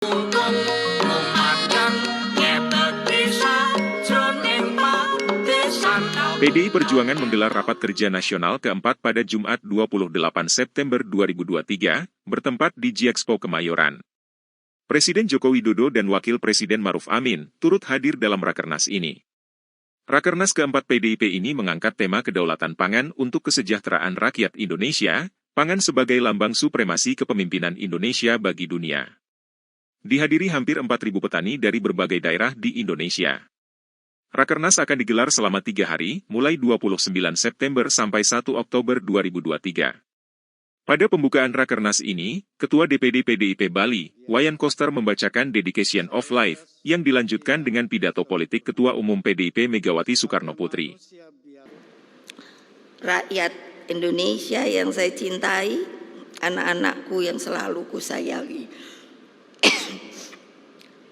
PDI Perjuangan menggelar rapat kerja nasional keempat pada Jumat 28 September 2023, bertempat di Jiexpo Kemayoran. Presiden Joko Widodo dan Wakil Presiden Maruf Amin turut hadir dalam Rakernas ini. Rakernas keempat PDIP ini mengangkat tema kedaulatan pangan untuk kesejahteraan rakyat Indonesia, pangan sebagai lambang supremasi kepemimpinan Indonesia bagi dunia. Dihadiri hampir 4.000 petani dari berbagai daerah di Indonesia. Rakernas akan digelar selama 3 hari, mulai 29 September sampai 1 Oktober 2023. Pada pembukaan Rakernas ini, Ketua DPD PDIP Bali, Wayan Koster membacakan Dedication of Life, yang dilanjutkan dengan pidato politik Ketua Umum PDIP Megawati Soekarnoputri. Rakyat Indonesia yang saya cintai, anak-anakku yang selalu kusayangi.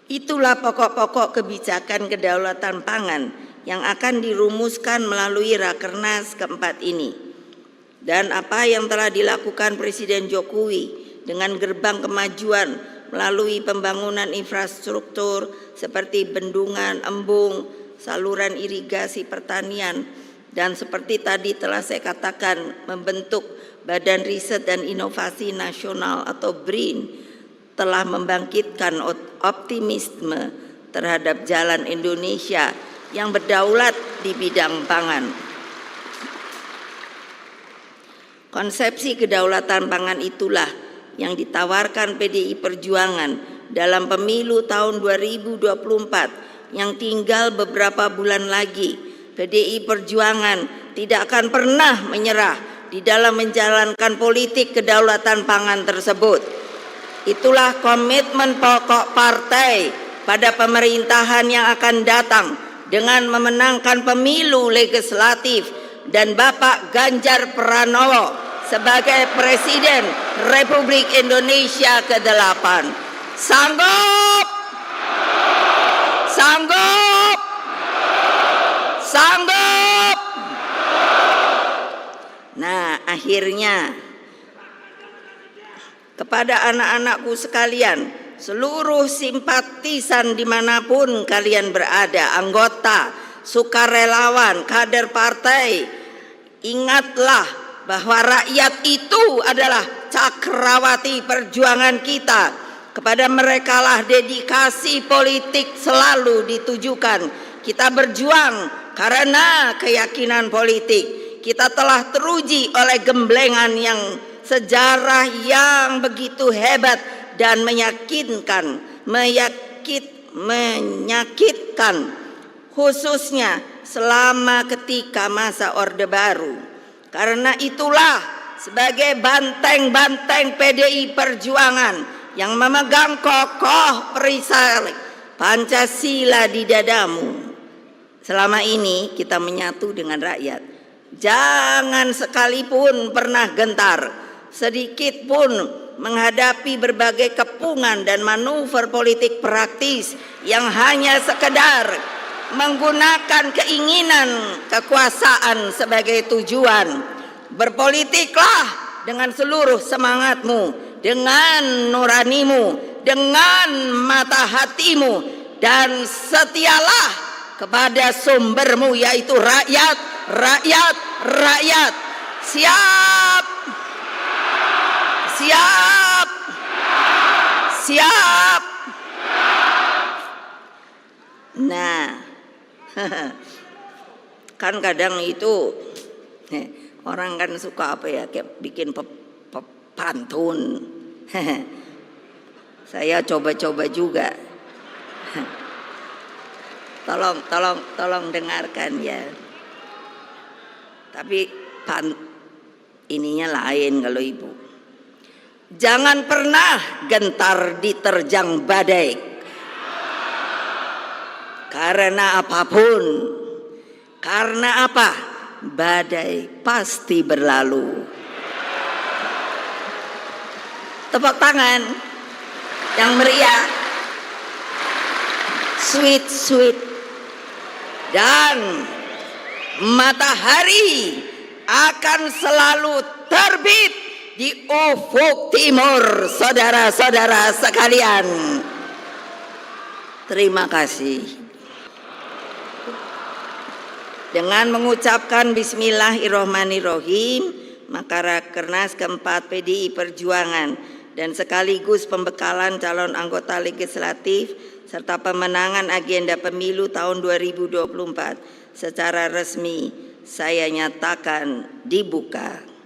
Itulah pokok-pokok kebijakan kedaulatan pangan yang akan dirumuskan melalui Rakernas keempat ini. Dan apa yang telah dilakukan Presiden Jokowi dengan gerbang kemajuan melalui pembangunan infrastruktur seperti bendungan, embung, saluran irigasi pertanian, dan seperti tadi telah saya katakan membentuk Badan Riset dan Inovasi Nasional atau BRIN, telah membangkitkan optimisme terhadap jalan Indonesia yang berdaulat di bidang pangan. Konsepsi kedaulatan pangan itulah yang ditawarkan PDI Perjuangan dalam pemilu tahun 2024 yang tinggal beberapa bulan lagi. PDI Perjuangan tidak akan pernah menyerah di dalam menjalankan politik kedaulatan pangan tersebut. Itulah komitmen pokok partai pada pemerintahan yang akan datang dengan memenangkan pemilu legislatif dan Bapak Ganjar Pranowo sebagai Presiden Republik Indonesia ke-8. Sanggup? Sanggup? Sanggup? Nah, akhirnya kepada anak-anakku sekalian, seluruh simpatisan dimanapun kalian berada, anggota, sukarelawan, kader partai, ingatlah bahwa rakyat itu adalah cakrawati perjuangan kita. Kepada merekalah dedikasi politik selalu ditujukan. Kita berjuang karena keyakinan politik. Kita telah teruji oleh gemblengan yang sejarah yang begitu hebat dan menyakitkan, khususnya selama ketika masa Orde Baru. Karena itulah sebagai banteng-banteng PDI Perjuangan yang memegang kokoh perisai Pancasila di dadamu, selama ini kita menyatu dengan rakyat. Jangan sekalipun pernah gentar sedikit pun menghadapi berbagai kepungan dan manuver politik praktis yang hanya sekedar menggunakan keinginan kekuasaan sebagai tujuan. Berpolitiklah dengan seluruh semangatmu, dengan nuranimu, dengan mata hatimu, dan setialah kepada sumbermu, yaitu rakyat, rakyat, rakyat. Siap! Siap! Siap! Nah, kan kadang itu orang kan suka apa ya, kayak bikin pantun. Saya coba-coba juga. Tolong dengarkan ya. Tapi ininya lain kalau ibu. Jangan pernah gentar diterjang badai. Karena apapun. Karena apa? Badai pasti berlalu. Tepuk tangan yang meriah. Sweet, sweet. Dan matahari akan selalu terbit di ufuk timur, saudara-saudara sekalian. Terima kasih. Dengan mengucapkan Bismillahirrohmanirrohim, maka Rakernas keempat PDI Perjuangan dan sekaligus pembekalan calon anggota legislatif serta pemenangan agenda pemilu tahun 2024 secara resmi saya nyatakan dibuka.